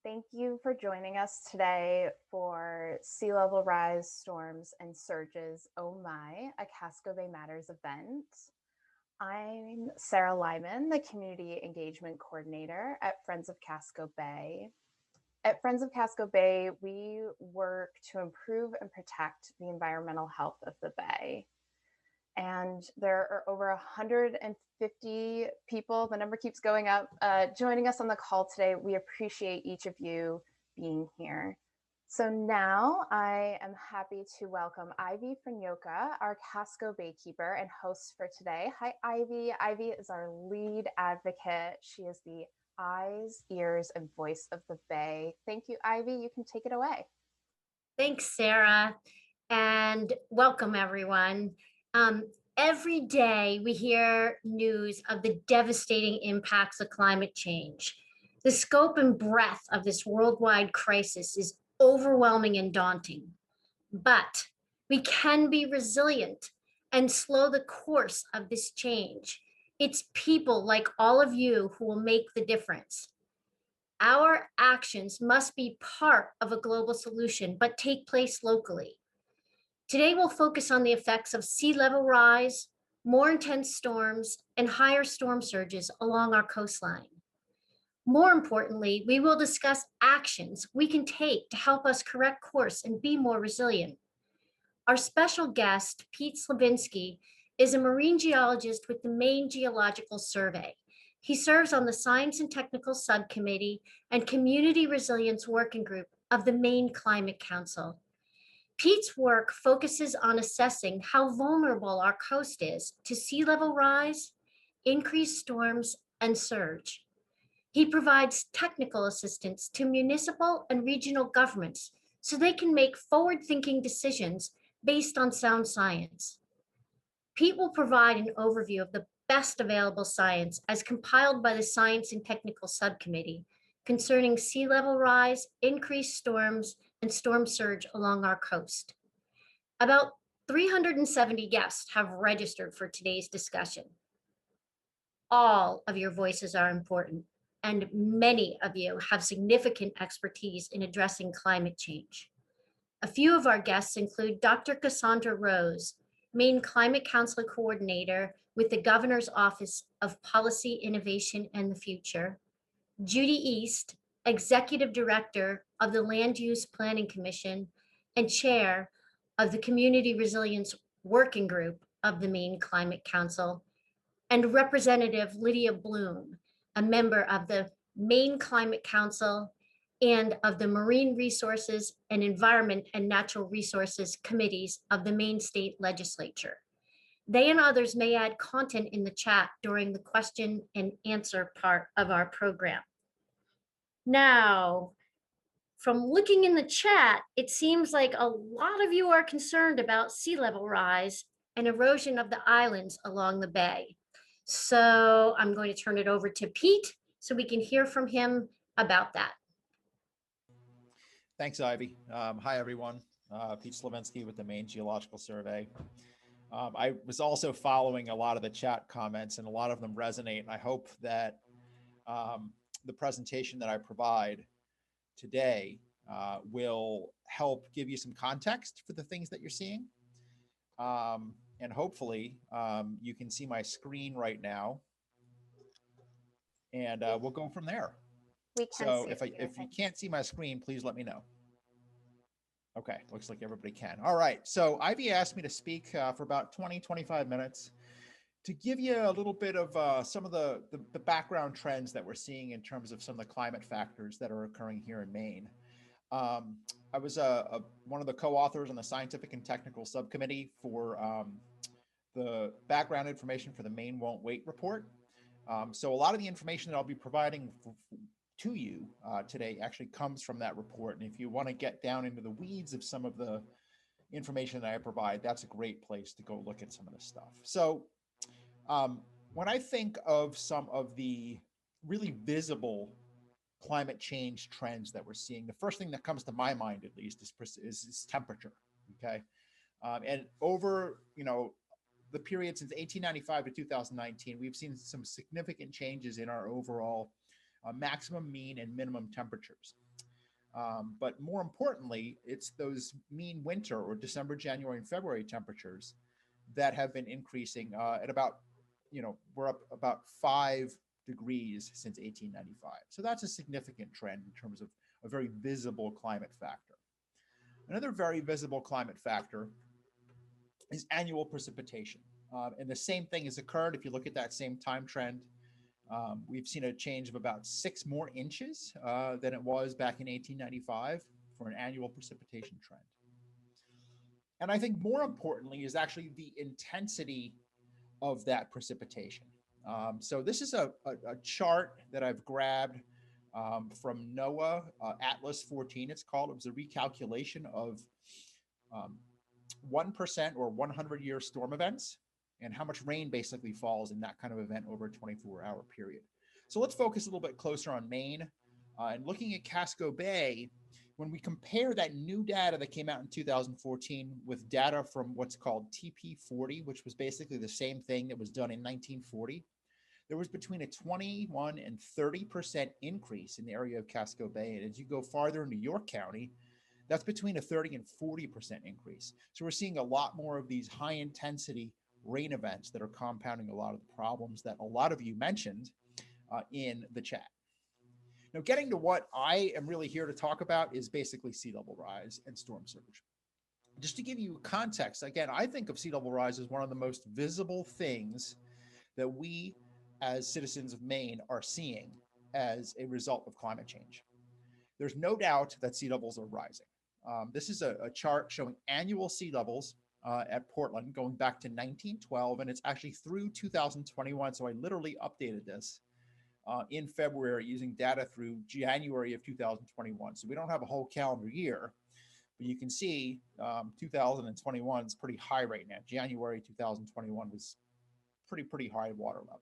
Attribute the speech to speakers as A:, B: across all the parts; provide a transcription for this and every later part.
A: Thank you for joining us today for Sea Level Rise, Storms, and Surges, Oh My, a Casco Bay Matters event. I'm Sarah Lyman, the Community Engagement Coordinator at Friends of Casco Bay. At Friends of Casco Bay, we work to improve and protect the environmental health of the Bay. And there are over 150 people, the number keeps going up, joining us on the call today. We appreciate each of you being here. So now I am happy to welcome Ivy Frignoca, our Casco Baykeeper and host for today. Hi, Ivy. Ivy is our lead advocate. She is the eyes, ears, and voice of the Bay. Thank you, Ivy. You can take it away.
B: Thanks, Sarah, and welcome everyone. Every day we hear news of the devastating impacts of climate change. The scope and breadth of this worldwide crisis is overwhelming and daunting, but we can be resilient and slow the course of this change. It's people like all of you who will make the difference. Our actions must be part of a global solution, but take place locally. Today, we'll focus on the effects of sea level rise, more intense storms, and higher storm surges along our coastline. More importantly, we will discuss actions we can take to help us correct course and be more resilient. Our special guest, Pete Slovinsky, is a marine geologist with the Maine Geological Survey. He serves on the Science and Technical Subcommittee and Community Resilience Working Group of the Maine Climate Council. Pete's work focuses on assessing how vulnerable our coast is to sea level rise, increased storms, and surge. He provides technical assistance to municipal and regional governments so they can make forward-thinking decisions based on sound science. Pete will provide an overview of the best available science as compiled by the Science and Technical Subcommittee concerning sea level rise, increased storms, and storm surge along our coast. About 370 guests have registered for today's discussion. All of your voices are important, and many of you have significant expertise in addressing climate change. A few of our guests include Dr. Cassandra Rose, Maine Climate Council Coordinator with the Governor's Office of Policy, Innovation, and the Future, Judy East, Executive Director of the Land Use Planning Commission and Chair of the Community Resilience Working Group of the Maine Climate Council, and Representative Lydia Bloom, a member of the Maine Climate Council and of the Marine Resources and Environment and Natural Resources Committees of the Maine State Legislature. They and others may add content in the chat during the question and answer part of our program. Now, from looking in the chat, it seems like a lot of you are concerned about sea level rise and erosion of the islands along the bay. So I'm going to turn it over to Pete so we can hear from him about that.
C: Thanks, Ivy. Hi, everyone. Pete Slovinsky with the Maine Geological Survey. I was also following a lot of the chat comments, and a lot of them resonate. And I hope that the presentation that I provide today will help give you some context for the things that you're seeing. And hopefully you can see my screen right now, and we'll go from there. So if you can't see my screen, please let me know. Okay, looks like everybody can. All right, so Ivy asked me to speak for about 20-25 minutes to give you a little bit of some of the background trends that we're seeing in terms of some of the climate factors that are occurring here in Maine. I was one of the co-authors on the Scientific and Technical Subcommittee for the background information for the Maine Won't Wait report. So a lot of the information that I'll be providing to you today actually comes from that report. And if you want to get down into the weeds of some of the information that I provide, that's a great place to go look at some of this stuff. So when I think of some of the really visible climate change trends that we're seeing, the first thing that comes to my mind, at least, is temperature. Okay, and over the period since 1895 to 2019, we've seen some significant changes in our overall maximum, mean, and minimum temperatures. But more importantly, it's those mean winter or December, January, and February temperatures that have been increasing at about, we're up about 5 degrees since 1895. So that's a significant trend in terms of a very visible climate factor. Another very visible climate factor is annual precipitation. And the same thing has occurred. If you look at that same time trend, we've seen a change of about 6 more inches than it was back in 1895 for an annual precipitation trend. And I think more importantly is actually the intensity of that precipitation. So this is a chart that I've grabbed from NOAA Atlas 14, it's called. It was a recalculation of 1% or 100-year storm events and how much rain basically falls in that kind of event over a 24-hour period. So let's focus a little bit closer on Maine and looking at Casco Bay. When we compare that new data that came out in 2014 with data from what's called TP40, which was basically the same thing that was done in 1940, there was between a 21 and 30% increase in the area of Casco Bay. And as you go farther into York County, that's between a 30 and 40% increase. So we're seeing a lot more of these high intensity rain events that are compounding a lot of the problems that a lot of you mentioned in the chat. Now, getting to what I am really here to talk about is basically sea level rise and storm surge. Just to give you context, again, I think of sea level rise as one of the most visible things that we as citizens of Maine are seeing as a result of climate change. There's no doubt that sea levels are rising. This is a chart showing annual sea levels at Portland going back to 1912, and it's actually through 2021. So I literally updated this in February using data through January of 2021. So we don't have a whole calendar year, but you can see 2021 is pretty high right now. January 2021 was pretty high water level.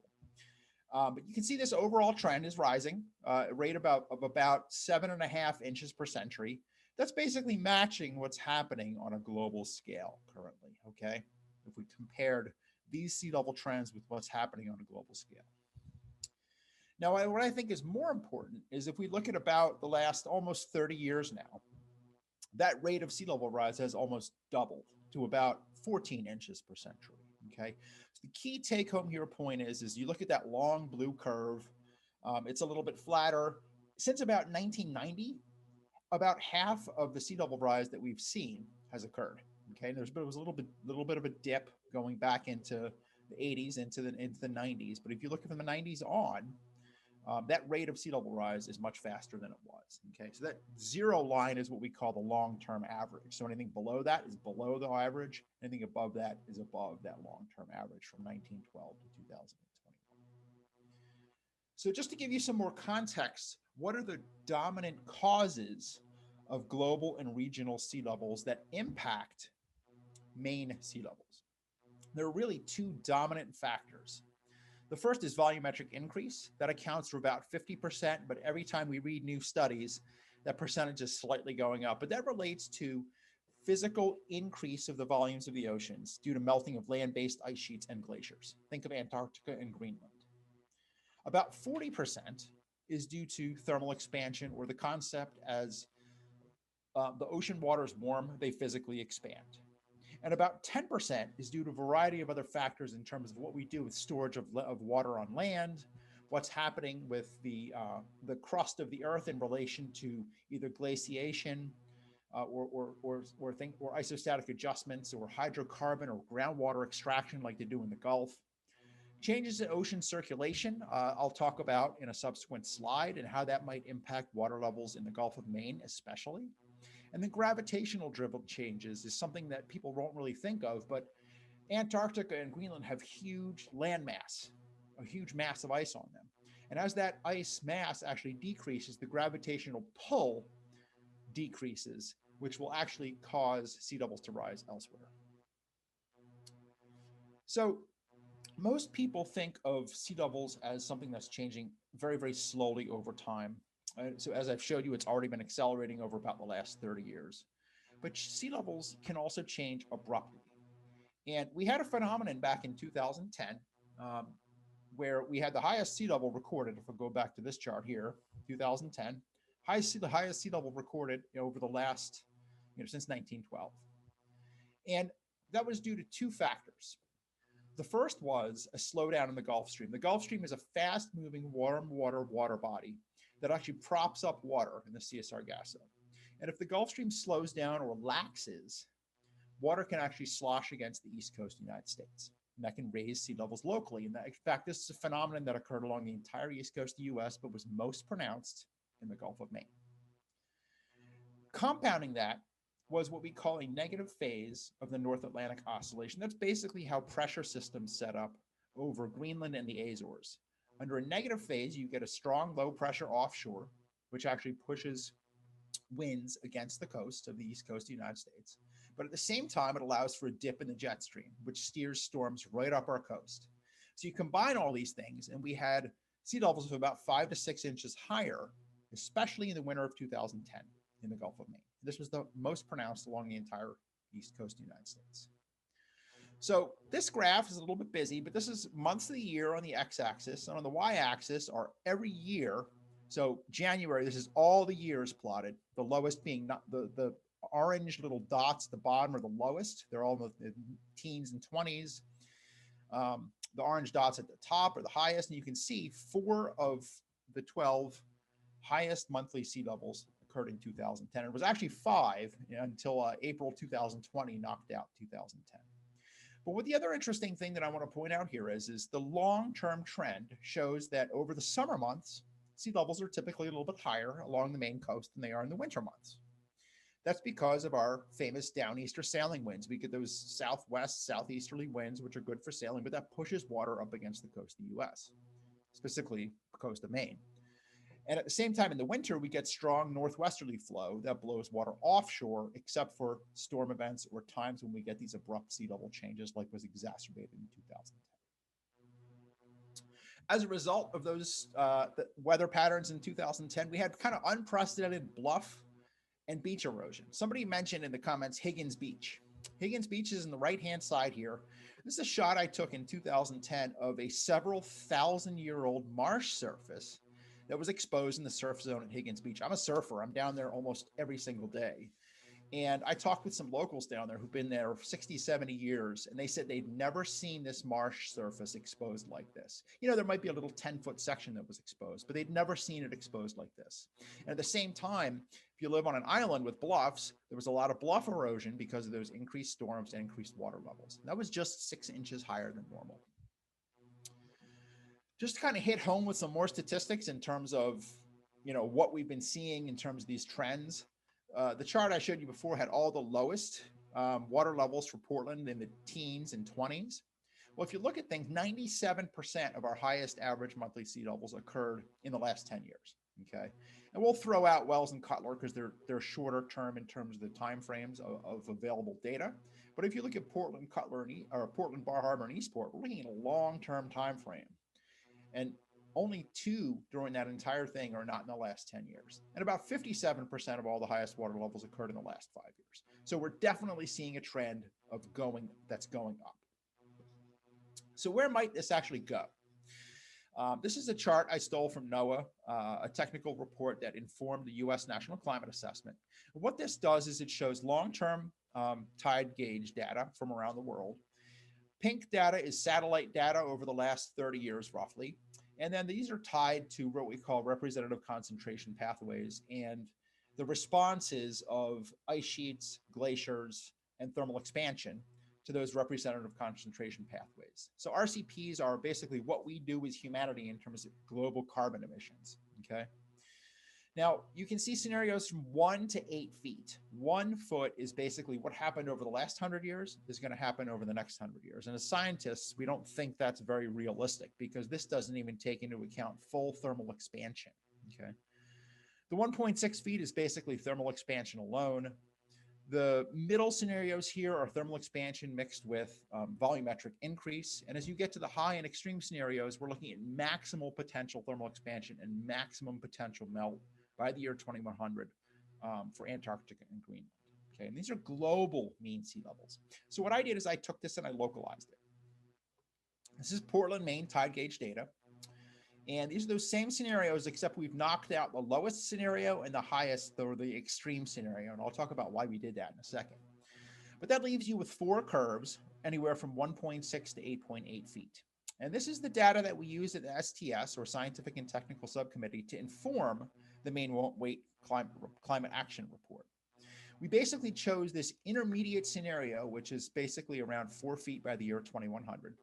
C: But you can see this overall trend is rising, a rate of about 7.5 inches per century. That's basically matching what's happening on a global scale currently, okay? If we compared these sea level trends with what's happening on a global scale. Now, what I think is more important is if we look at about the last almost 30 years now, that rate of sea level rise has almost doubled to about 14 inches per century, okay? So the key take home here point is you look at that long blue curve, it's a little bit flatter. Since about 1990, about half of the sea level rise that we've seen has occurred, okay? And there was a little bit of a dip going back into the 80s, into the 90s. But if you look from the 90s on, that rate of sea level rise is much faster than it was, okay? So that zero line is what we call the long-term average. So anything below that is below the average. Anything above that is above that long-term average from 1912 to 2021. So just to give you some more context, what are the dominant causes of global and regional sea levels that impact Maine sea levels? There are really 2 dominant factors. The first is volumetric increase. That accounts for about 50%, but every time we read new studies, that percentage is slightly going up. But that relates to physical increase of the volumes of the oceans due to melting of land-based ice sheets and glaciers. Think of Antarctica and Greenland. About 40% is due to thermal expansion, or the concept as the ocean waters warm, they physically expand. And about 10% is due to a variety of other factors in terms of what we do with storage of water on land, what's happening with the crust of the earth in relation to either glaciation or isostatic adjustments or hydrocarbon or groundwater extraction like they do in the Gulf. Changes in ocean circulation, I'll talk about in a subsequent slide, and how that might impact water levels in the Gulf of Maine especially. And then gravitational driven changes is something that people won't really think of, but Antarctica and Greenland have huge land mass, a huge mass of ice on them. And as that ice mass actually decreases, the gravitational pull decreases, which will actually cause sea levels to rise elsewhere. So most people think of sea levels as something that's changing very, very slowly over time. So as I've showed you, it's already been accelerating over about the last 30 years. But sea levels can also change abruptly. And we had a phenomenon back in 2010. where we had the highest sea level recorded. If we go back to this chart here, 2010, the highest sea level recorded over the last, since 1912. And that was due to two factors. The first was a slowdown in the Gulf Stream. The Gulf Stream is a fast-moving warm water body that actually props up water in the Sea of Sargasso. And if the Gulf Stream slows down or laxes, water can actually slosh against the east coast of the United States. And that can raise sea levels locally. And that, in fact, this is a phenomenon that occurred along the entire east coast of the US, but was most pronounced in the Gulf of Maine. Compounding that was what we call a negative phase of the North Atlantic Oscillation. That's basically how pressure systems set up over Greenland and the Azores. Under a negative phase, you get a strong low pressure offshore, which actually pushes winds against the coast of the east coast of the United States. But at the same time, it allows for a dip in the jet stream, which steers storms right up our coast. So you combine all these things, and we had sea levels of about 5 to 6 inches higher, especially in the winter of 2010 in the Gulf of Maine. This was the most pronounced along the entire east coast of the United States. So this graph is a little bit busy, but this is months of the year on the x-axis, and on the y-axis are every year. So January, this is all the years plotted, the lowest being not the orange little dots at the bottom are the lowest. They're all in the teens and 20s. The orange dots at the top are the highest, and you can see 4 of the 12 highest monthly sea levels occurred in 2010. It was actually 5 until April 2020 knocked out 2010. But what the other interesting thing that I want to point out here is the long-term trend shows that over the summer months, sea levels are typically a little bit higher along the Maine coast than they are in the winter months. That's because of our famous downeaster sailing winds. We get those southwest, southeasterly winds, which are good for sailing, but that pushes water up against the coast of the US, specifically the coast of Maine. And at the same time, in the winter, we get strong northwesterly flow that blows water offshore, except for storm events or times when we get these abrupt sea level changes, like was exacerbated in 2010. As a result of those the weather patterns in 2010, we had kind of unprecedented bluff and beach erosion. Somebody mentioned in the comments Higgins Beach. Higgins Beach is in the right-hand side here. This is a shot I took in 2010 of a several thousand-year-old marsh surface that was exposed in the surf zone at Higgins Beach. I'm a surfer. I'm down there almost every single day. And I talked with some locals down there who've been there for 60, 70 years, and they said they'd never seen this marsh surface exposed like this. There might be a little 10-foot section that was exposed, but they'd never seen it exposed like this. And at the same time, if you live on an island with bluffs, there was a lot of bluff erosion because of those increased storms and increased water levels. And that was just 6 inches higher than normal. Just to kind of hit home with some more statistics in terms of, what we've been seeing in terms of these trends. The chart I showed you before had all the lowest water levels for Portland in the teens and 20s. Well, if you look at things, 97% of our highest average monthly sea levels occurred in the last 10 years. Okay, and we'll throw out Wells and Cutler because they're shorter term in terms of the time frames of available data. But if you look at Portland, Cutler, or Portland, Bar Harbor, and Eastport, we're looking at a long-term time frame. And only 2 during that entire thing are not in the last 10 years. And about 57% of all the highest water levels occurred in the last 5 years. So we're definitely seeing a trend that's going up. So where might this actually go? This is a chart I stole from NOAA, a technical report that informed the US National Climate Assessment. And what this does is it shows long-term tide gauge data from around the world. Pink data is satellite data over the last 30 years, roughly. And then these are tied to what we call representative concentration pathways and the responses of ice sheets, glaciers, and thermal expansion to those representative concentration pathways. So RCPs are basically what we do as humanity in terms of global carbon emissions, okay? Now, you can see scenarios from 1 to 8 feet. 1 foot is basically what happened over the last 100 years is going to happen over the next 100 years. And as scientists, we don't think that's very realistic because this doesn't even take into account full thermal expansion, okay? The 1.6 feet is basically thermal expansion alone. The middle scenarios here are thermal expansion mixed with volumetric increase. And as you get to the high and extreme scenarios, we're looking at maximal potential thermal expansion and maximum potential melt by the year 2100 for Antarctica and Greenland. Okay, and these are global mean sea levels. So what I did is I took this and I localized it. This is Portland, Maine tide gauge data. And these are those same scenarios, except we've knocked out the lowest scenario and the highest, or the extreme scenario. And I'll talk about why we did that in a second. But that leaves you with 4 curves, anywhere from 1.6 to 8.8 feet. And this is the data that we use at the STS, or Scientific and Technical Subcommittee, to inform the Maine Won't Wait Climate Action Report. We basically chose this intermediate scenario, which is basically around 4 feet by the year 2100,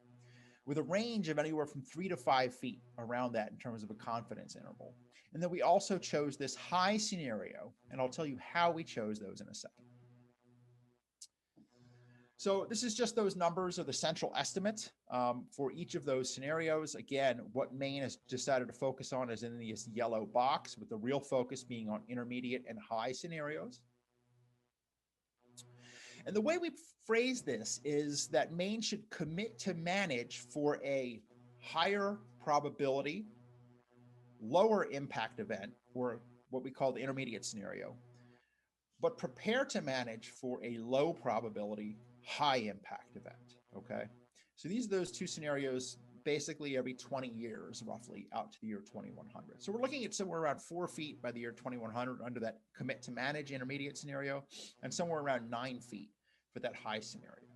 C: with a range of anywhere from 3 to 5 feet around that in terms of a confidence interval. And then we also chose this high scenario, and I'll tell you how we chose those in a second. So this is just those numbers of the central estimate for each of those scenarios. Again, what Maine has decided to focus on is in this yellow box, with the real focus being on intermediate and high scenarios. And the way we phrase this is that Maine should commit to manage for a higher probability, lower impact event, or what we call the intermediate scenario, but prepare to manage for a low probability, high impact event, okay? So these are those 2 scenarios basically every 20 years, roughly, out to the year 2100. So we're looking at somewhere around 4 feet by the year 2100 under that commit to manage intermediate scenario, and somewhere around 9 feet for that high scenario.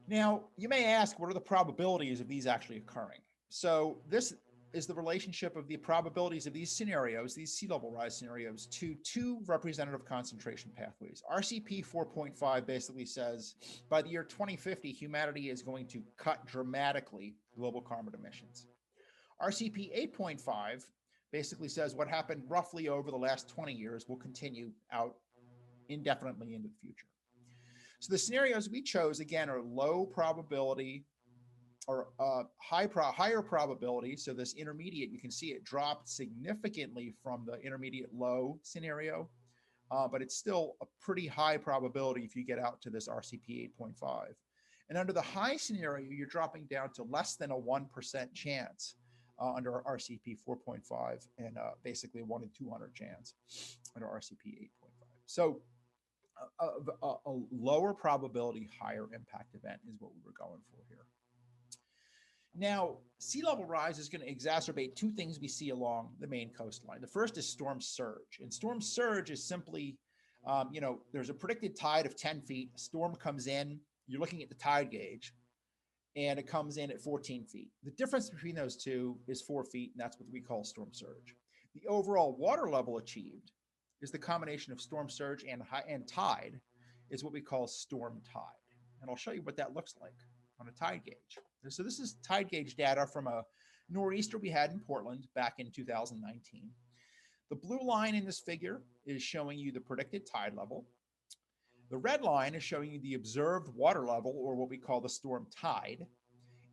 C: Now, you may ask, what are the probabilities of these actually occurring? So this is the relationship of the probabilities of these scenarios, these sea level rise scenarios, to 2 representative concentration pathways. RCP 4.5 basically says by the year 2050, humanity is going to cut dramatically global carbon emissions. RCP 8.5 basically says what happened roughly over the last 20 years will continue out indefinitely into the future. So the scenarios we chose, again, are low probability, or higher probability. So this intermediate, you can see it dropped significantly from the intermediate low scenario, but it's still a pretty high probability if you get out to this RCP 8.5. And under the high scenario, you're dropping down to less than a 1% chance under RCP 4.5, and basically 1 in 200 chance under RCP 8.5. So a lower probability, higher impact event is what we were going for here. Now, sea level rise is going to exacerbate 2 things we see along the Maine coastline. The first is storm surge. And storm surge is simply, there's a predicted tide of 10 feet. A storm comes in, you're looking at the tide gauge, and it comes in at 14 feet. The difference between those 2 is 4 feet, and that's what we call storm surge. The overall water level achieved is the combination of storm surge and tide, is what we call storm tide. And I'll show you what that looks like on a tide gauge. So this is tide gauge data from a nor'easter we had in Portland back in 2019. The blue line in this figure is showing you the predicted tide level. The red line is showing you the observed water level, or what we call the storm tide.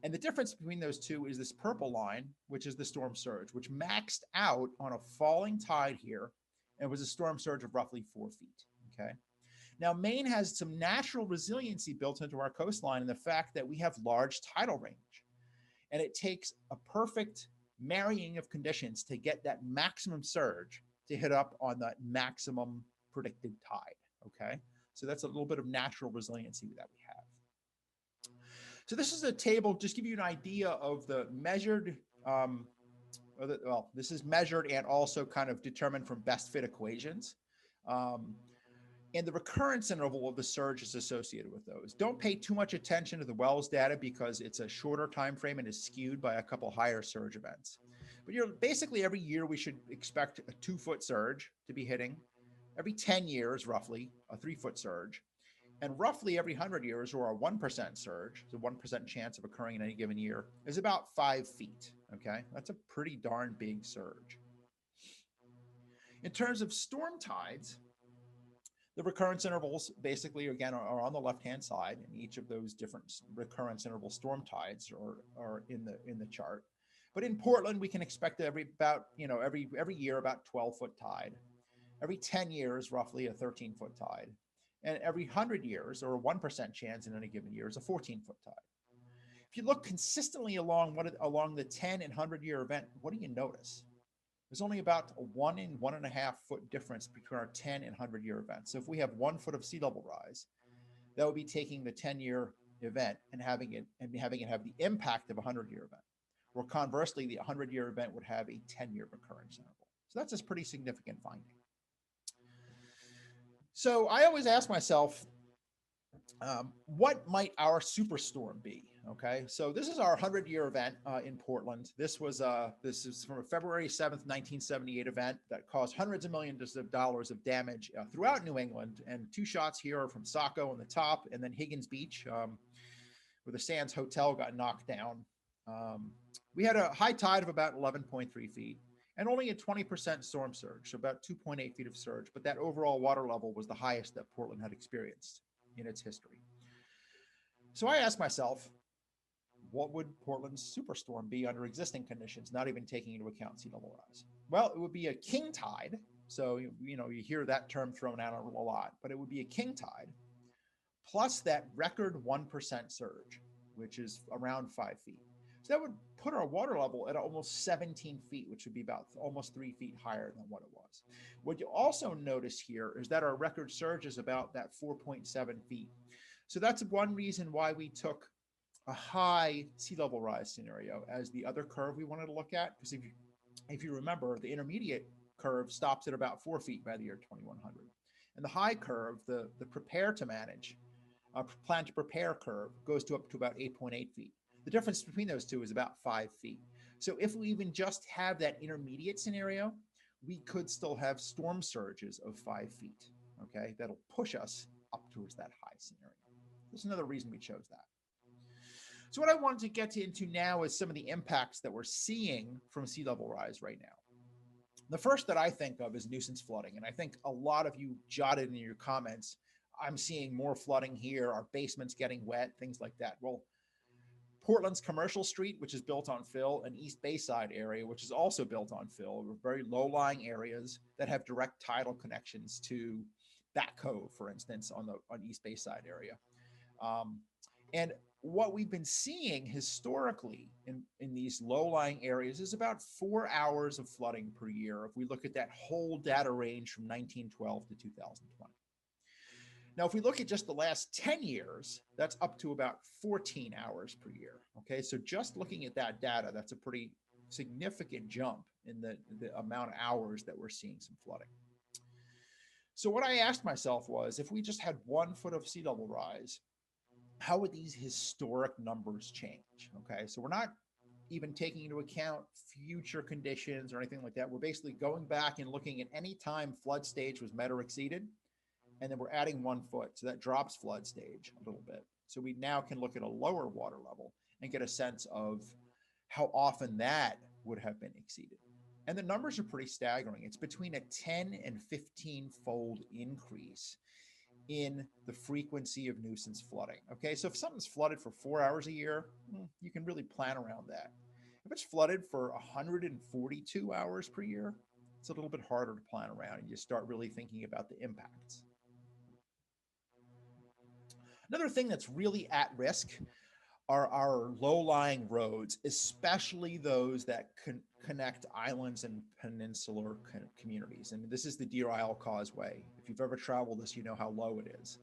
C: And the difference between those 2 is this purple line, which is the storm surge, which maxed out on a falling tide here, and was a storm surge of roughly 4 feet, okay? Now, Maine has some natural resiliency built into our coastline in the fact that we have large tidal range. And it takes a perfect marrying of conditions to get that maximum surge to hit up on that maximum predicted tide, okay? So that's a little bit of natural resiliency that we have. So this is a table, just give you an idea of the measured, this is measured and also kind of determined from best fit equations. And the recurrence interval of the surge is associated with those. Don't pay too much attention to the Wells data because it's a shorter time frame and is skewed by a couple higher surge events. But basically every year we should expect a 2-foot surge to be hitting. Every 10 years, roughly, a 3-foot surge. And roughly every 100 years, or a 1% surge, the 1% chance of occurring in any given year, is about 5 feet, okay? That's a pretty darn big surge. In terms of storm tides, the recurrence intervals basically, again, are on the left-hand side, and each of those different recurrence interval storm tides are in the chart. But in Portland, we can expect every year about 12-foot tide. Every 10 years, roughly a 13-foot tide. And every 100 years, or a 1% chance in any given year, is a 14-foot tide. If you look consistently along the 10 and 100-year event, what do you notice? There's only about a 1 and 1.5 foot difference between our 10 and 100-year events. So if we have 1 foot of sea level rise, that would be taking the 10-year event and having it have the impact of a 100-year event. Or conversely, the 100-year event would have a 10-year recurrence interval. So that's a pretty significant finding. So I always ask myself, what might our superstorm be? Okay, so this is our 100-year event in Portland. This is from a February 7th, 1978 event that caused hundreds of millions of dollars of damage throughout New England. And two shots here are from Saco on the top, and then Higgins Beach, where the Sands Hotel got knocked down. We had a high tide of about 11.3 feet and only a 20% storm surge, so about 2.8 feet of surge, but that overall water level was the highest that Portland had experienced in its history. So I asked myself, what would Portland's superstorm be under existing conditions, not even taking into account sea level rise? Well, it would be a king tide. So, you hear that term thrown out a lot, but it would be a king tide plus that record 1% surge, which is around 5 feet. So that would put our water level at almost 17 feet, which would be about almost 3 feet higher than what it was. What you also notice here is that our record surge is about that 4.7 feet. So that's one reason why we took a high sea level rise scenario as the other curve we wanted to look at. Because if you remember, the intermediate curve stops at about 4 feet by the year 2100. And the high curve, the prepare to manage, plan to prepare curve, goes up to about 8.8 feet. The difference between those two is about 5 feet. So if we even just have that intermediate scenario, we could still have storm surges of 5 feet, okay? That'll push us up towards that high scenario. That's another reason we chose that. So what I wanted to get into now is some of the impacts that we're seeing from sea level rise right now. The first that I think of is nuisance flooding. And I think a lot of you jotted in your comments, I'm seeing more flooding here, our basement's getting wet, things like that. Well, Portland's Commercial Street, which is built on fill, and East Bayside area, which is also built on fill, are very low-lying areas that have direct tidal connections to Back Cove, for instance, on East Bayside area. And what we've been seeing historically in these low-lying areas is about 4 hours of flooding per year if we look at that whole data range from 1912 to 2020. Now, if we look at just the last 10 years, that's up to about 14 hours per year. Okay, so just looking at that data, that's a pretty significant jump in the amount of hours that we're seeing some flooding. So what I asked myself was, if we just had 1 foot of sea level rise, how would these historic numbers change? Okay, so we're not even taking into account future conditions or anything like that. We're basically going back and looking at any time flood stage was met or exceeded. And then we're adding 1 foot, so that drops flood stage a little bit. So we now can look at a lower water level and get a sense of how often that would have been exceeded. And the numbers are pretty staggering. It's between a 10 and 15-fold increase in the frequency of nuisance flooding. Okay, so if something's flooded for 4 hours a year, you can really plan around that. If it's flooded for 142 hours per year, it's a little bit harder to plan around, and you start really thinking about the impacts. Another thing that's really at risk are our low-lying roads, especially those that connect islands and peninsular communities. And this is the Deer Isle Causeway. If you've ever traveled this, you know how low it is.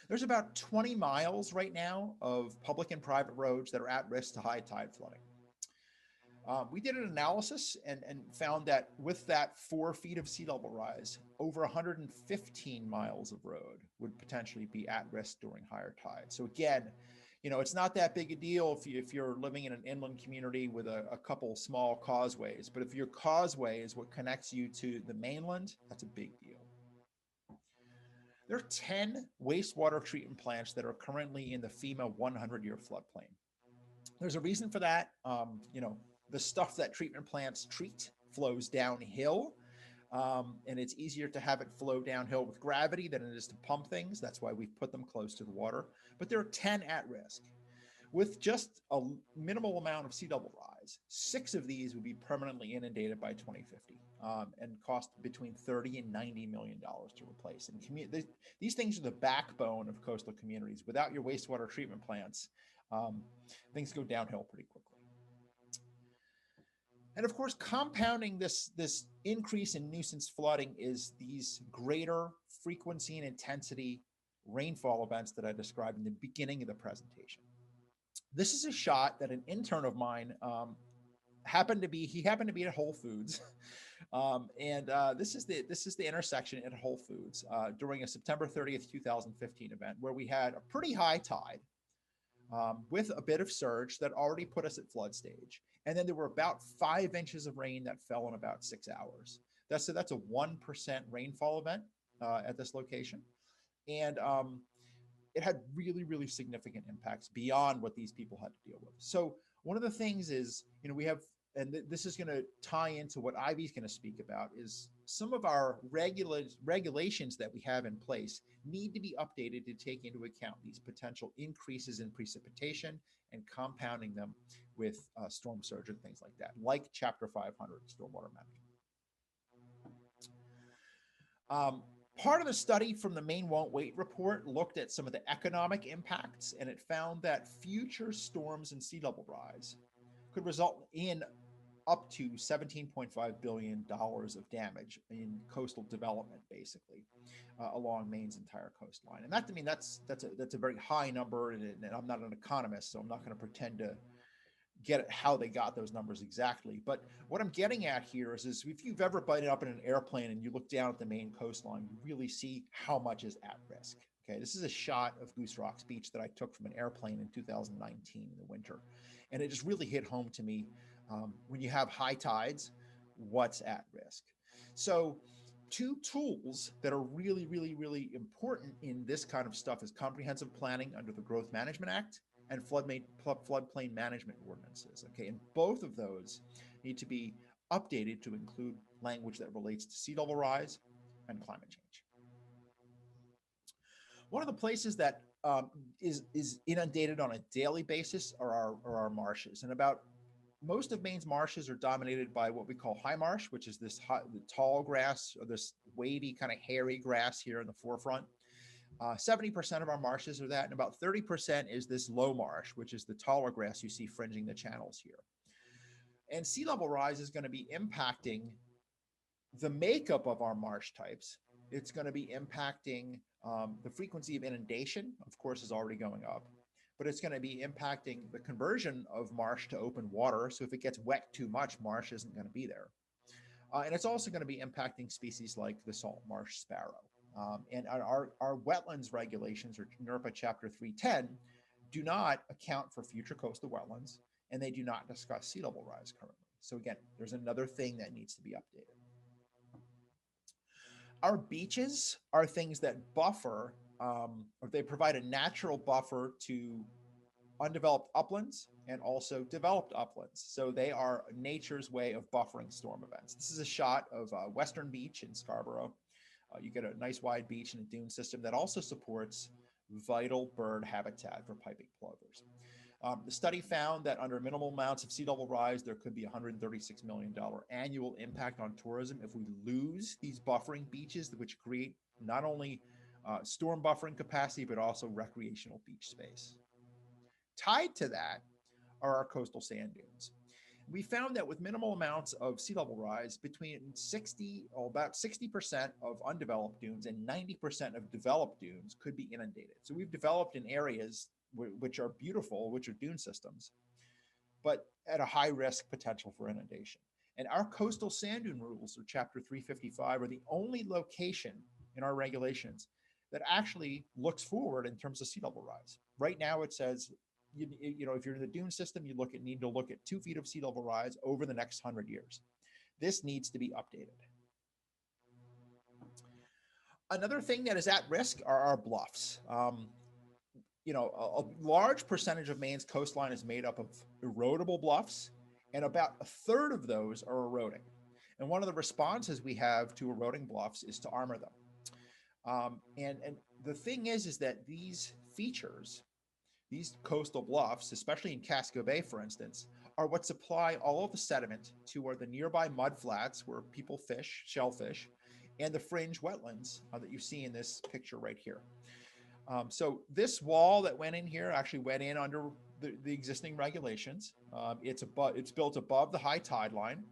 C: There's about 20 miles right now of public and private roads that are at risk to high tide flooding. We did an analysis and found that with that 4 feet of sea level rise, over 115 miles of road would potentially be at risk during higher tide. So again, it's not that big a deal if you're living in an inland community with a couple small causeways, but if your causeway is what connects you to the mainland, that's a big deal. There are 10 wastewater treatment plants that are currently in the FEMA 100-year floodplain. There's a reason for that. The stuff that treatment plants treat flows downhill, and it's easier to have it flow downhill with gravity than it is to pump things. That's why we've put them close to the water. But there are 10 at risk. With just a minimal amount of sea level rise, 6 of these would be permanently inundated by 2050 and cost between $30 and $90 million to replace. And these things are the backbone of coastal communities. Without your wastewater treatment plants, things go downhill pretty quickly. And of course, compounding this increase in nuisance flooding is these greater frequency and intensity rainfall events that I described in the beginning of the presentation. This is a shot that an intern of mine happened to be at Whole Foods. This is the intersection at Whole Foods during a September 30th, 2015 event where we had a pretty high tide with a bit of surge that already put us at flood stage. And then there were about 5 inches of rain that fell in about 6 hours. That's a 1% rainfall event at this location. And it had really, really significant impacts beyond what these people had to deal with. So one of the things is, we have, and this is going to tie into what Ivy's going to speak about, is some of our regulations that we have in place need to be updated to take into account these potential increases in precipitation and compounding them with storm surge and things like that, like Chapter 500 Stormwater Management. Part of the study from the Maine Won't Wait report looked at some of the economic impacts, and it found that future storms and sea level rise could result in up to $17.5 billion of damage in coastal development, basically, along Maine's entire coastline. And that's a very high number, and I'm not an economist, so I'm not going to pretend to get at how they got those numbers exactly. But what I'm getting at here is if you've ever been up in an airplane and you look down at the Maine coastline, you really see how much is at risk. Okay, this is a shot of Goose Rocks Beach that I took from an airplane in 2019 in the winter. And it just really hit home to me when you have high tides, what's at risk. So 2 tools that are really, really, really important in this kind of stuff is comprehensive planning under the Growth Management Act and floodplain management ordinances. Okay, and both of those need to be updated to include language that relates to sea level rise and climate change. One of the places that is inundated on a daily basis are our marshes, and most of Maine's marshes are dominated by what we call high marsh, which is the tall grass, or this wavy kind of hairy grass here in the forefront. 70% of our marshes are that, and about 30% is this low marsh, which is the taller grass you see fringing the channels here. And sea level rise is going to be impacting the makeup of our marsh types. It's going to be impacting the frequency of inundation, of course, is already going up, but it's going to be impacting the conversion of marsh to open water. So if it gets wet too much, marsh isn't going to be there. And it's also going to be impacting species like the salt marsh sparrow. And our wetlands regulations, or NRPA Chapter 310, do not account for future coastal wetlands, and they do not discuss sea level rise currently. So again, there's another thing that needs to be updated. Our beaches are things that buffer, or they provide a natural buffer to undeveloped uplands and also developed uplands. So they are nature's way of buffering storm events. This is a shot of Western Beach in Scarborough. You get a nice wide beach and a dune system that also supports vital bird habitat for piping plovers. The study found that under minimal amounts of sea level rise, there could be $136 million annual impact on tourism if we lose these buffering beaches, which create not only storm buffering capacity, but also recreational beach space. Tied to that are our coastal sand dunes. We found that with minimal amounts of sea level rise, about 60% of undeveloped dunes and 90% of developed dunes could be inundated. So we've developed in areas which are beautiful, which are dune systems, but at a high risk potential for inundation. And our coastal sand dune rules, or Chapter 355, are the only location in our regulations that actually looks forward in terms of sea level rise. Right now it says, you know, if you're in the dune system, you need to look at 2 feet of sea level rise over the next 100 years. This needs to be updated. Another thing that is at risk are our bluffs. You know, a large percentage of Maine's coastline is made up of erodible bluffs, and about a third of those are eroding. And one of the responses we have to eroding bluffs is to armor them. And the thing is that these features, these coastal bluffs, especially in Casco Bay, for instance, are what supply all of the sediment to the nearby mudflats where people fish, shellfish, and the fringe wetlands that you see in this picture right here. So this wall that went in here actually went in under the existing regulations. It's built above the high tide line.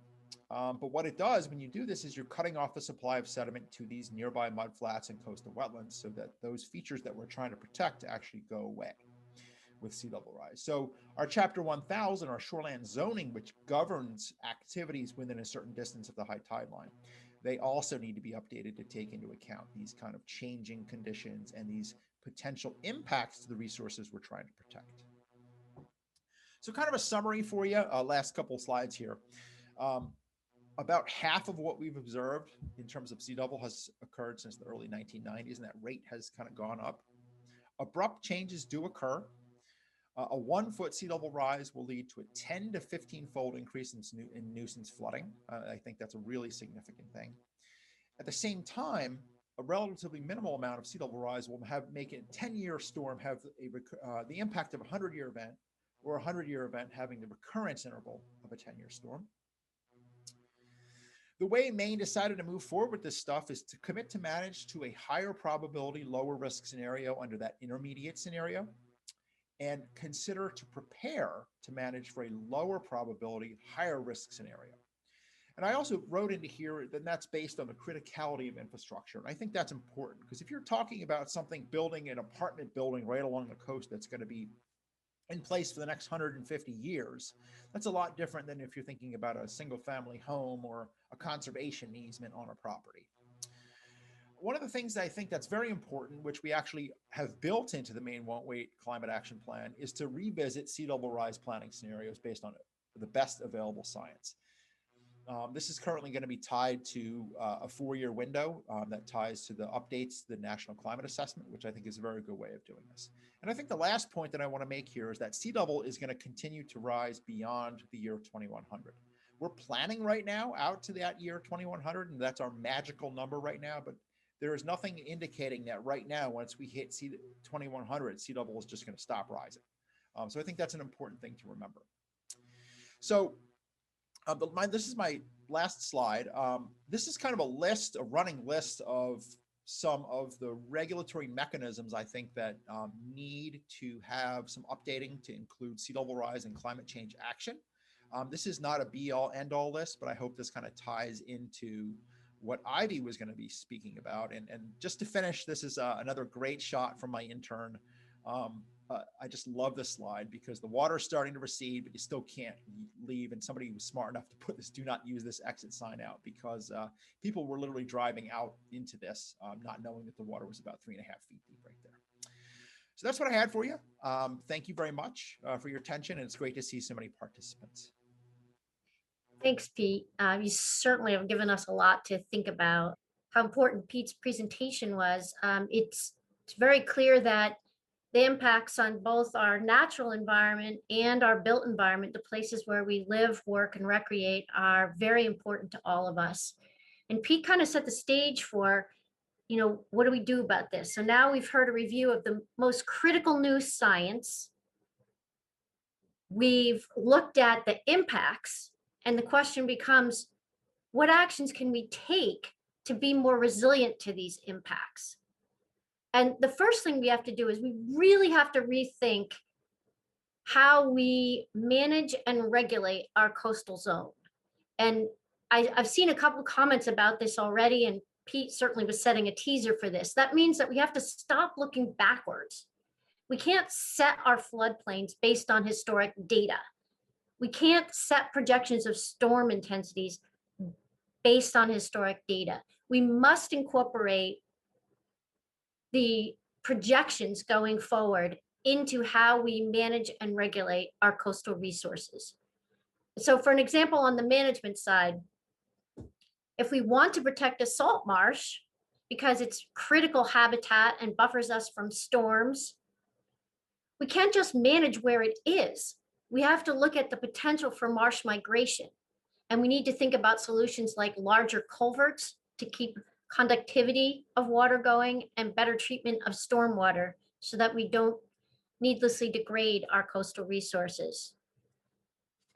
C: But what it does when you do this is you're cutting off the supply of sediment to these nearby mudflats and coastal wetlands so that those features that we're trying to protect actually go away with sea level rise. So our Chapter 1000, our Shoreland Zoning, which governs activities within a certain distance of the high tide line, they also need to be updated to take into account these kind of changing conditions and these potential impacts to the resources we're trying to protect. So kind of a summary for you, last couple slides here. About half of what we've observed in terms of sea level has occurred since the early 1990s, and that rate has kind of gone up. Abrupt changes do occur. A 1 foot sea level rise will lead to a 10 to 15-fold increase in nuisance flooding. I think that's a really significant thing. At the same time, a relatively minimal amount of sea level rise will make a 10-year storm have the impact of a 100-year event, or a 100-year event having the recurrence interval of a 10-year storm. The way Maine decided to move forward with this stuff is to commit to manage to a higher probability, lower risk scenario under that intermediate scenario, and consider to prepare to manage for a lower probability, higher risk scenario. And I also wrote into here that that's based on the criticality of infrastructure. And I think that's important because if you're talking about something building an apartment building right along the coast that's going to be in place for the next 150 years, that's a lot different than if you're thinking about a single family home or a conservation easement on a property. One of the things that I think that's very important, which we actually have built into the Maine Won't Wait Climate Action Plan, is to revisit sea level rise planning scenarios based on the best available science. This is currently going to be tied to a 4-year window that ties to the updates to the National Climate Assessment, which I think is a very good way of doing this. And I think the last point that I want to make here is that sea level is going to continue to rise beyond the year 2100. We're planning right now out to that year 2100, and that's our magical number right now, but there is nothing indicating that right now, once we hit 2100, sea level is just going to stop rising. So I think that's an important thing to remember. So this is my last slide. This is kind of a running list of some of the regulatory mechanisms I think that need to have some updating to include sea level rise and climate change action. This is not a be-all, end-all list, but I hope this kind of ties into what Ivy was going to be speaking about. And just to finish, this is another great shot from my intern. I just love this slide because the water's starting to recede, but you still can't leave. And somebody was smart enough to put this "do not use this" exit sign out because people were literally driving out into this, not knowing that the water was about 3.5 feet deep right there. So that's what I had for you. Thank you very much for your attention. And it's great to see so many participants.
B: Thanks, Pete. You certainly have given us a lot to think about. How important Pete's presentation was. It's very clear that the impacts on both our natural environment and our built environment, the places where we live, work, and recreate, are very important to all of us. And Pete kind of set the stage for, what do we do about this? So now we've heard a review of the most critical new science. We've looked at the impacts, and the question becomes, what actions can we take to be more resilient to these impacts? And the first thing we have to do is we really have to rethink how we manage and regulate our coastal zone. And I've seen a couple comments about this already, and Pete certainly was setting a teaser for this. That means that we have to stop looking backwards. We can't set our floodplains based on historic data. We can't set projections of storm intensities based on historic data. We must incorporate the projections going forward into how we manage and regulate our coastal resources. So for an example, on the management side, if we want to protect a salt marsh because it's critical habitat and buffers us from storms, we can't just manage where it is. We have to look at the potential for marsh migration. And we need to think about solutions like larger culverts to keep conductivity of water going and better treatment of stormwater so that we don't needlessly degrade our coastal resources.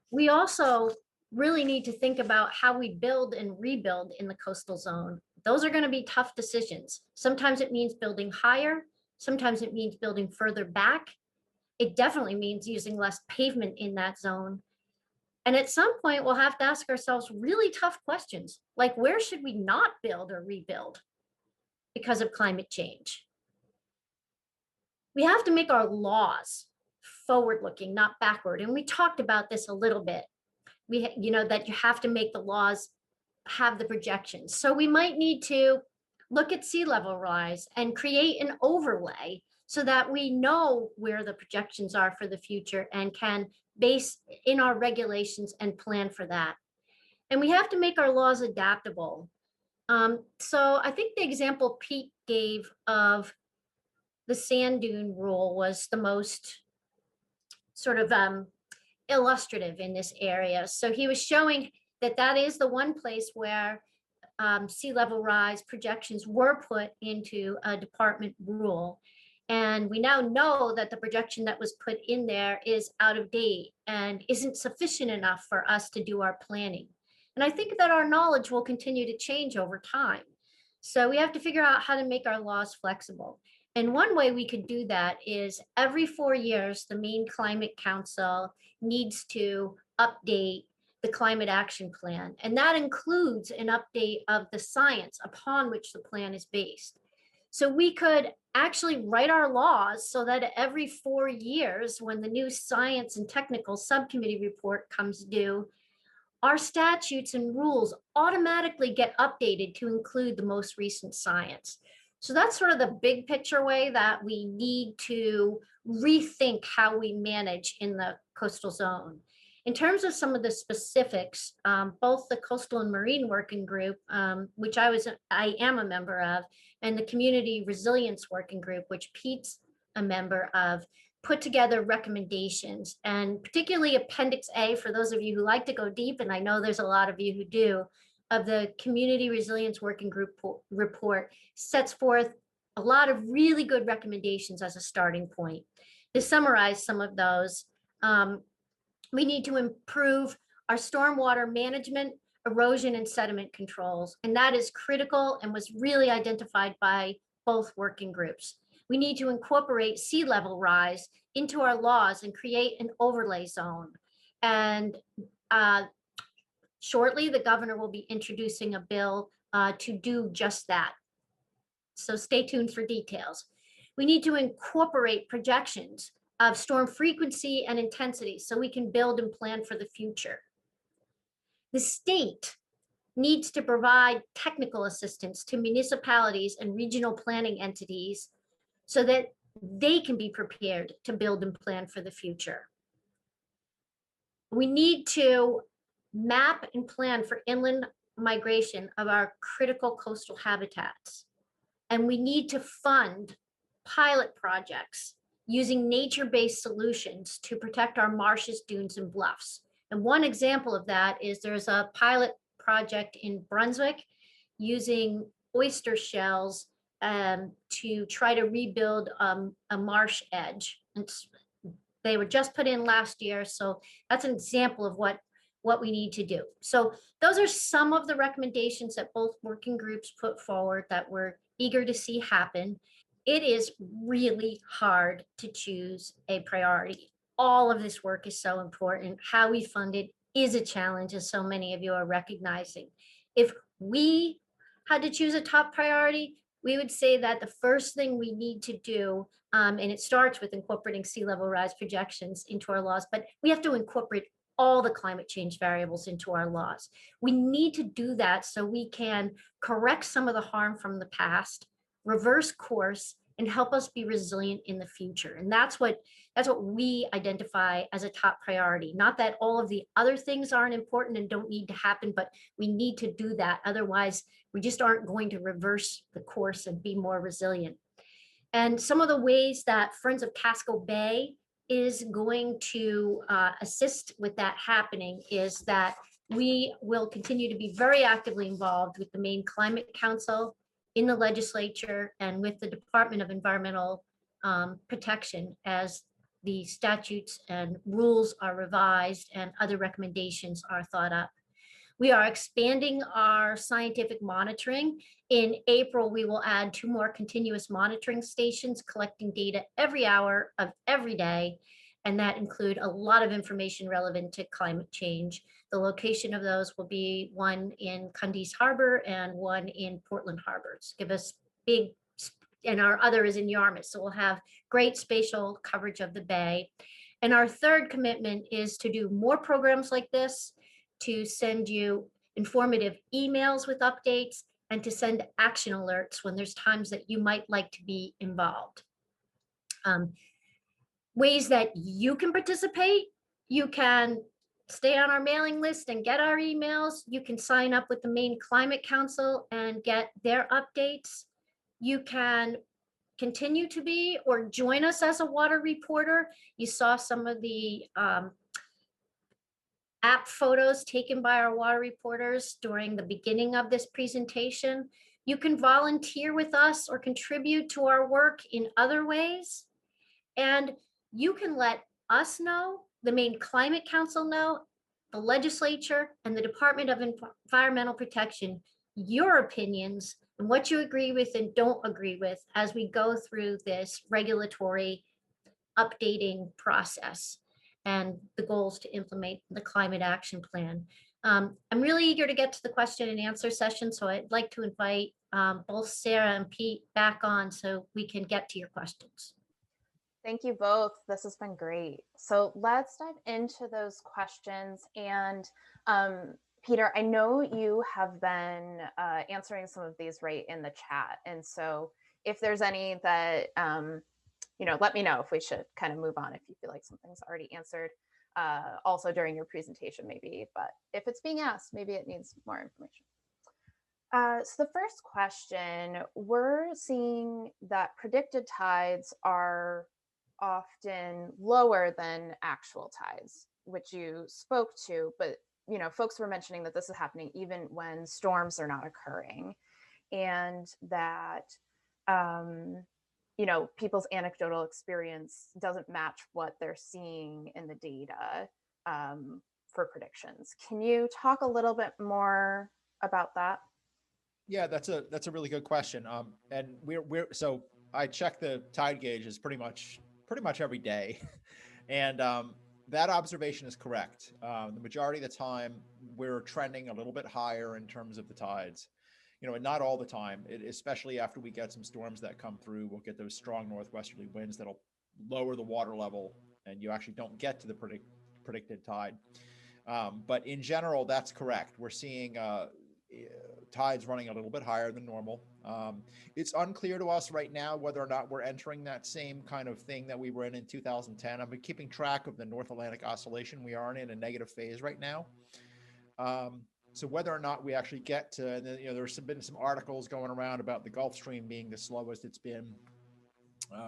B: We also really need to think about how we build and rebuild in the coastal zone. Those are going to be tough decisions. Sometimes it means building higher. Sometimes it means building further back. It definitely means using less pavement in that zone. And at some point, we'll have to ask ourselves really tough questions, like where should we not build or rebuild because of climate change? We have to make our laws forward-looking, not backward. And we talked about this a little bit. That you have to make the laws have the projections. So we might need to look at sea level rise and create an overlay so that we know where the projections are for the future and can base in our regulations and plan for that. And we have to make our laws adaptable. So I think the example Pete gave of the Sand Dune Rule was the most sort of illustrative in this area. So he was showing that that is the one place where sea level rise projections were put into a department rule. And we now know that the projection that was put in there is out of date and isn't sufficient enough for us to do our planning. And I think that our knowledge will continue to change over time. So we have to figure out how to make our laws flexible. And one way we could do that is every 4 years, the Maine Climate Council needs to update the climate action plan. And that includes an update of the science upon which the plan is based. So we could actually write our laws so that every 4 years, when the new science and technical subcommittee report comes due, our statutes and rules automatically get updated to include the most recent science. So that's sort of the big picture way that we need to rethink how we manage in the coastal zone. In terms of some of the specifics, both the Coastal and Marine Working Group, which I am a member of, and the Community Resilience Working Group, which Pete's a member of, put together recommendations, and particularly Appendix A, for those of you who like to go deep, and I know there's a lot of you who do, of the Community Resilience Working Group report sets forth a lot of really good recommendations as a starting point. To summarize some of those, we need to improve our stormwater management, erosion, and sediment controls, and that is critical and was really identified by both working groups. We need to incorporate sea level rise into our laws and create an overlay zone. And shortly, the governor will be introducing a bill to do just that. So stay tuned for details. We need to incorporate projections of storm frequency and intensity so we can build and plan for the future. The state needs to provide technical assistance to municipalities and regional planning entities so that they can be prepared to build and plan for the future. We need to map and plan for inland migration of our critical coastal habitats. And we need to fund pilot projects using nature-based solutions to protect our marshes, dunes, and bluffs. And one example of that is there's a pilot project in Brunswick using oyster shells to try to rebuild a marsh edge. They were just put in last year, so that's an example of what we need to do. So those are some of the recommendations that both working groups put forward that we're eager to see happen. It is really hard to choose a priority. All of this work is so important. How we fund it is a challenge, as so many of you are recognizing. If we had to choose a top priority, we would say that the first thing we need to do, and it starts with incorporating sea level rise projections into our laws, but we have to incorporate all the climate change variables into our laws. We need to do that so we can correct some of the harm from the past, reverse course, and help us be resilient in the future. And that's what we identify as a top priority. Not that all of the other things aren't important and don't need to happen, but we need to do that. Otherwise, we just aren't going to reverse the course and be more resilient. And some of the ways that Friends of Casco Bay is going to assist with that happening is that we will continue to be very actively involved with the Maine Climate Council, in the legislature, and with the Department of Environmental Protection as the statutes and rules are revised and other recommendations are thought up. We are expanding our scientific monitoring. In April, we will add 2 more continuous monitoring stations collecting data every hour of every day. and that include a lot of information relevant to climate change. The location of those will be one in Cundies Harbor and one in Portland Harbors. Give us big, and our other is in Yarmouth. So we'll have great spatial coverage of the bay. And our third commitment is to do more programs like this, to send you informative emails with updates, and to send action alerts when there's times that you might like to be involved. Ways that you can participate: you can stay on our mailing list and get our emails. You can sign up with the Maine Climate Council and get their updates. You can continue to be or join us as a water reporter. You saw some of the app photos taken by our water reporters during the beginning of this presentation. You can volunteer with us or contribute to our work in other ways. And you can let us know, the Maine Climate Council know, the legislature, and the Department of Environmental Protection, your opinions and what you agree with and don't agree with as we go through this regulatory updating process and the goals to implement the climate action plan. I'm really eager to get to the question and answer session, so I'd like to invite both Sarah and Pete back on so we can get to your questions.
A: Thank you both. This has been great. So let's dive into those questions. And Peter, I know you have been answering some of these right in the chat. And so if there's any that, let me know if we should kind of move on if you feel like something's already answered also during your presentation maybe, but if it's being asked, maybe it needs more information. So the first question, we're seeing that predicted tides are often lower than actual tides, which you spoke to, but folks were mentioning that this is happening even when storms are not occurring, and that people's anecdotal experience doesn't match what they're seeing in the data for predictions. Can you talk a little bit more about that?
C: Yeah, that's a really good question. And so I check the tide gauges pretty much every day, and that observation is correct. The majority of the time, we're trending a little bit higher in terms of the tides. And not all the time, especially after we get some storms that come through, we'll get those strong northwesterly winds that'll lower the water level, and you actually don't get to the predicted tide. But in general, that's correct. We're seeing tides running a little bit higher than normal. It's unclear to us right now whether or not we're entering that same kind of thing that we were in 2010. I've been keeping track of the North Atlantic Oscillation. We are in a negative phase right now. So whether or not we actually get to, and then, there's been some articles going around about the Gulf Stream being the slowest it's been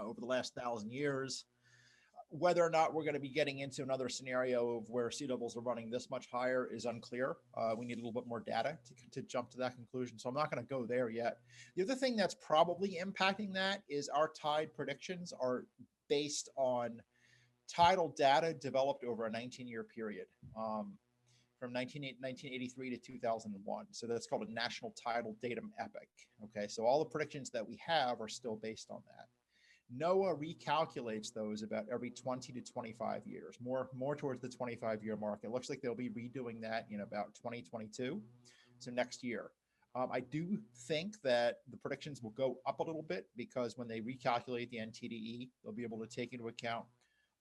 C: over the last 1,000 years. Whether or not we're going to be getting into another scenario of where sea levels are running this much higher is unclear. We need a little bit more data to jump to that conclusion. So I'm not going to go there yet. The other thing that's probably impacting that is our tide predictions are based on tidal data developed over a 19-year period. From 1983 to 2001. So that's called a National Tidal Datum Epoch. Okay, so all the predictions that we have are still based on that. NOAA recalculates those about every 20 to 25 years, more towards the 25-year mark. It looks like they'll be redoing that in about 2022, so next year. I do think that the predictions will go up a little bit because when they recalculate the NTDE, they'll be able to take into account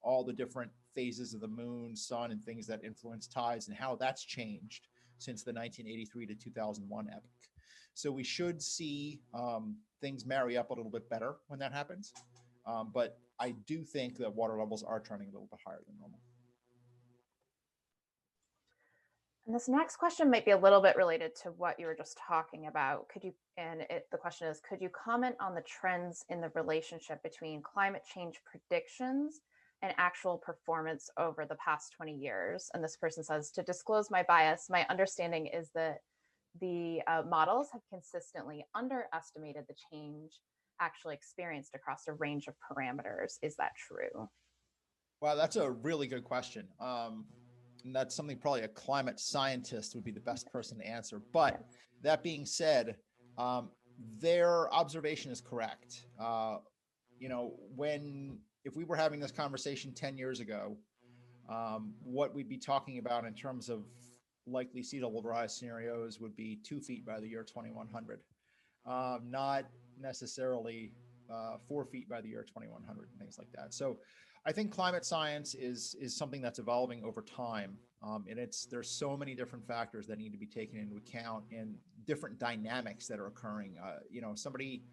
C: all the different phases of the moon, sun, and things that influence tides and how that's changed since the 1983 to 2001 epoch. So we should see things marry up a little bit better when that happens. But I do think that water levels are trending a little bit higher than normal.
A: And this next question might be a little bit related to what you were just talking about. The question is, could you comment on the trends in the relationship between climate change predictions and actual performance over the past 20 years? And this person says, to disclose my bias, my understanding is that the models have consistently underestimated the change actually experienced across a range of parameters. Is that true?
C: Wow, that's a really good question. And that's something probably a climate scientist would be the best person to answer. But that being said, their observation is correct. When if we were having this conversation 10 years ago, what we'd be talking about in terms of likely sea level rise scenarios would be 2 feet by the year 2100, not necessarily 4 feet by the year 2100 and things like that. So I think climate science is something that's evolving over time. And there's so many different factors that need to be taken into account and different dynamics that are occurring. Somebody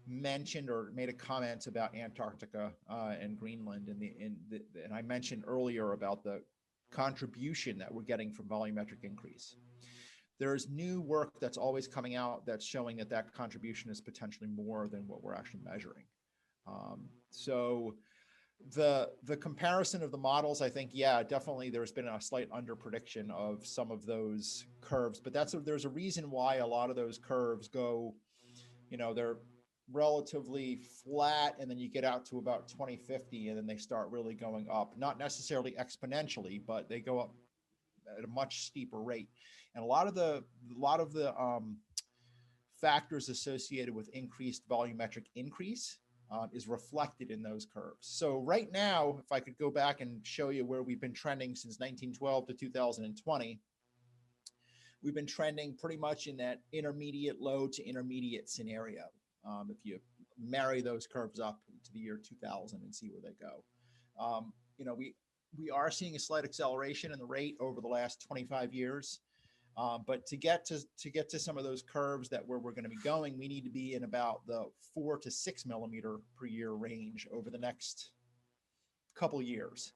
C: mentioned or made a comment about Antarctica and Greenland, and I mentioned earlier about the contribution that we're getting from volumetric increase. There's new work that's always coming out that's showing that contribution is potentially more than what we're actually measuring. So the comparison of the models, I think, yeah, definitely there's been a slight under prediction of some of those curves, but there's a reason why a lot of those curves go, they're relatively flat, and then you get out to about 2050 and then they start really going up, not necessarily exponentially, but they go up at a much steeper rate. And a lot of the factors associated with increased volumetric increase is reflected in those curves. So right now, if I could go back and show you where we've been trending since 1912 to 2020, we've been trending pretty much in that intermediate low to intermediate scenario. If you marry those curves up to the year 2000 and see where they go. We are seeing a slight acceleration in the rate over the last 25 years. But to get to some of those curves that where we're going to be going, we need to be in about the 4 to 6 millimeter per year range over the next couple years.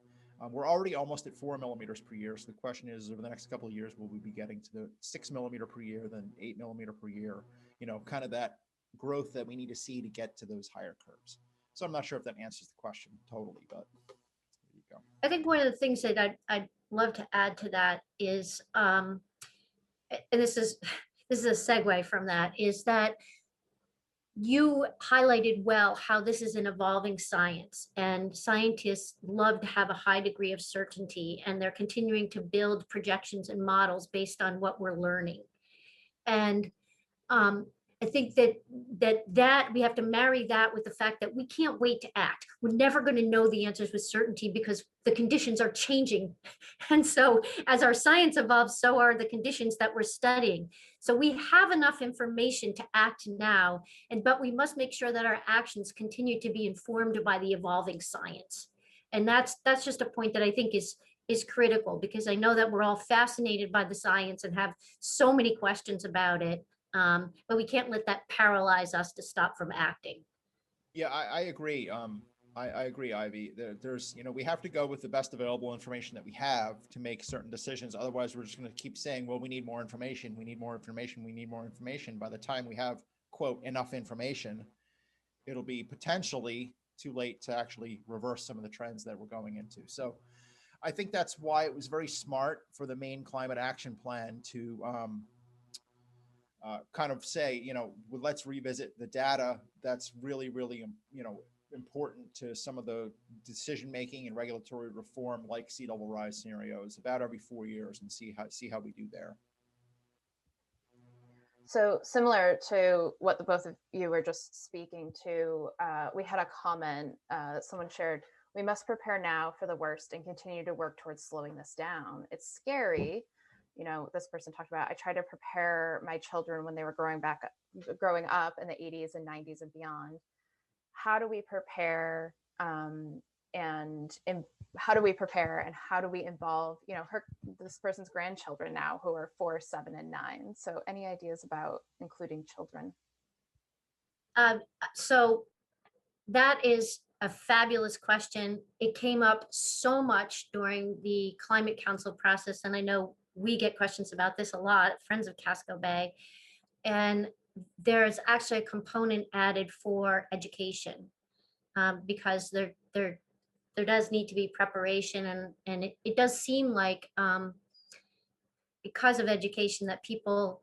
C: We're already almost at 4 millimeters per year. So the question is, over the next couple of years, will we be getting to the 6 millimeter per year, then 8 millimeter per year? Kind of that growth that we need to see to get to those higher curves. So I'm not sure if that answers the question totally, but there you go.
B: I think one of the things that I'd love to add to that is, and this is a segue from that, is that you highlighted well how this is an evolving science, and scientists love to have a high degree of certainty, and they're continuing to build projections and models based on what we're learning. And I think that we have to marry that with the fact that we can't wait to act. We're never going to know the answers with certainty because the conditions are changing. And so as our science evolves, so are the conditions that we're studying. So we have enough information to act now, but we must make sure that our actions continue to be informed by the evolving science. And that's just a point that I think is critical, because I know that we're all fascinated by the science and have so many questions about it. But we can't let that paralyze us to stop from acting.
C: Yeah, I agree. I agree, Ivy. There's, we have to go with the best available information that we have to make certain decisions. Otherwise, we're just going to keep saying, well, we need more information. We need more information. We need more information. By the time we have, quote, enough information, it'll be potentially too late to actually reverse some of the trends that we're going into. So I think that's why it was very smart for the Maine Climate Action Plan to kind of say, let's revisit the data that's really, really, important to some of the decision making and regulatory reform, like sea level rise scenarios, about every 4 years, and see how we do there.
A: So similar to what the both of you were just speaking to, we had a comment, someone shared, "We must prepare now for the worst and continue to work towards slowing this down. It's scary." This person talked about, "I tried to prepare my children when they were growing up in the 80s and 90s and beyond." How do we prepare, and how do we involve, this person's grandchildren now who are 4, 7, and 9? So any ideas about including children?
B: So that is a fabulous question. It came up so much during the Climate Council process, and I know we get questions about this a lot, friends of Casco Bay. And there's actually a component added for education, because there does need to be preparation, and it does seem like because of education that people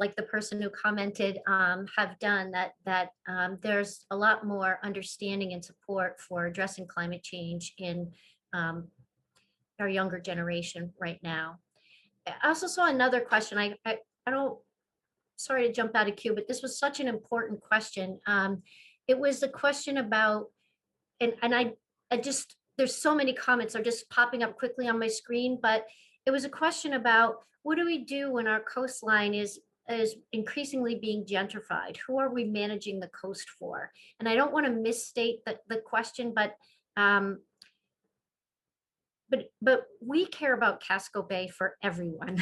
B: like the person who commented have done, that there's a lot more understanding and support for addressing climate change in our younger generation right now. I also saw another question. I don't, sorry to jump out of queue, but this was such an important question. It was the question about I just, there's so many comments are just popping up quickly on my screen, but it was a question about what do we do when our coastline is increasingly being gentrified? Who are we managing the coast for? And I don't want to misstate the question, but we care about Casco Bay for everyone.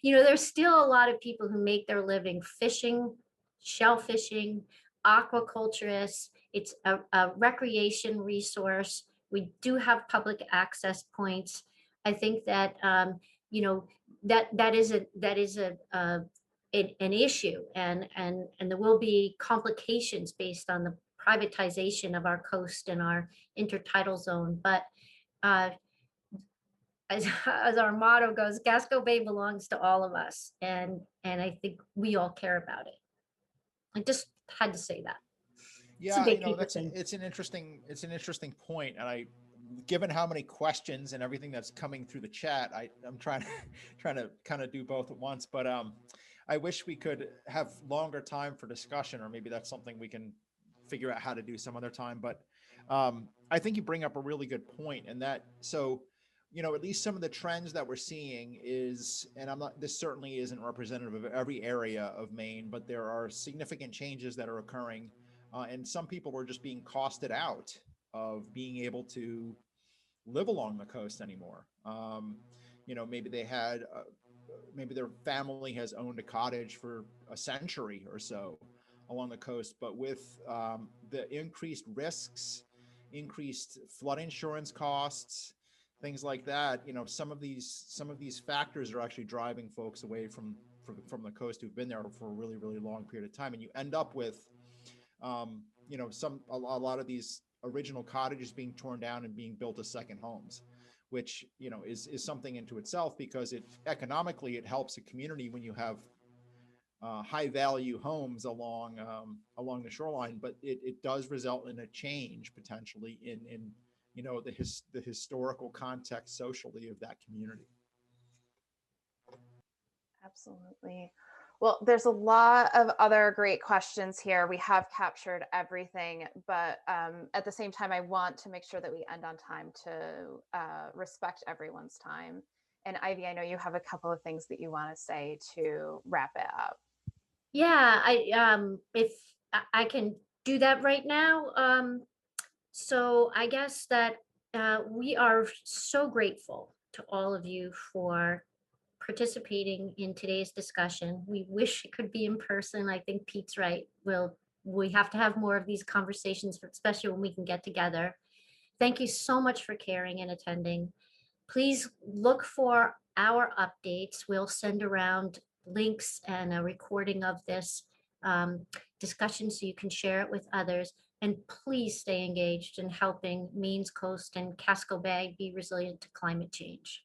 B: You know, there's still a lot of people who make their living fishing, shellfishing, aquaculturists. It's a recreation resource. We do have public access points. I think that you know, that is an issue, and there will be complications based on the privatization of our coast and our intertidal zone. But as our motto goes, Casco Bay belongs to all of us, and I think we all care about it. I just had to say that.
C: Yeah, you know, it's an interesting point, and given how many questions and everything that's coming through the chat, I'm trying to kind of do both at once. But I wish we could have longer time for discussion, or maybe that's something we can figure out how to do some other time. But I think you bring up a really good point, and that so. You know, at least some of the trends that we're seeing is, and this certainly isn't representative of every area of Maine, but there are significant changes that are occurring. And some people are just being costed out of being able to live along the coast anymore. You know, maybe maybe their family has owned a cottage for a century or so along the coast, but with the increased risks, increased flood insurance costs, things like that, you know, some of these factors are actually driving folks away from the coast who've been there for a really, really long period of time. And you end up with, you know, a lot of these original cottages being torn down and being built as second homes, which, you know, is something into itself, because economically it helps a community when you have high value homes along the shoreline, but it does result in a change potentially in you know, the historical context socially of that community.
A: Absolutely. Well, there's a lot of other great questions here. We have captured everything, but at the same time, I want to make sure that we end on time to respect everyone's time. And Ivy, I know you have a couple of things that you want to say to wrap it up.
B: Yeah, if I can do that right now. So I guess that we are so grateful to all of you for participating in today's discussion. We wish it could be in person. I think Pete's right. We have to have more of these conversations, especially when we can get together. Thank you so much for caring and attending. Please look for our updates. We'll send around links and a recording of this discussion so you can share it with others. And please stay engaged in helping Maine's coast and Casco Bay be resilient to climate change.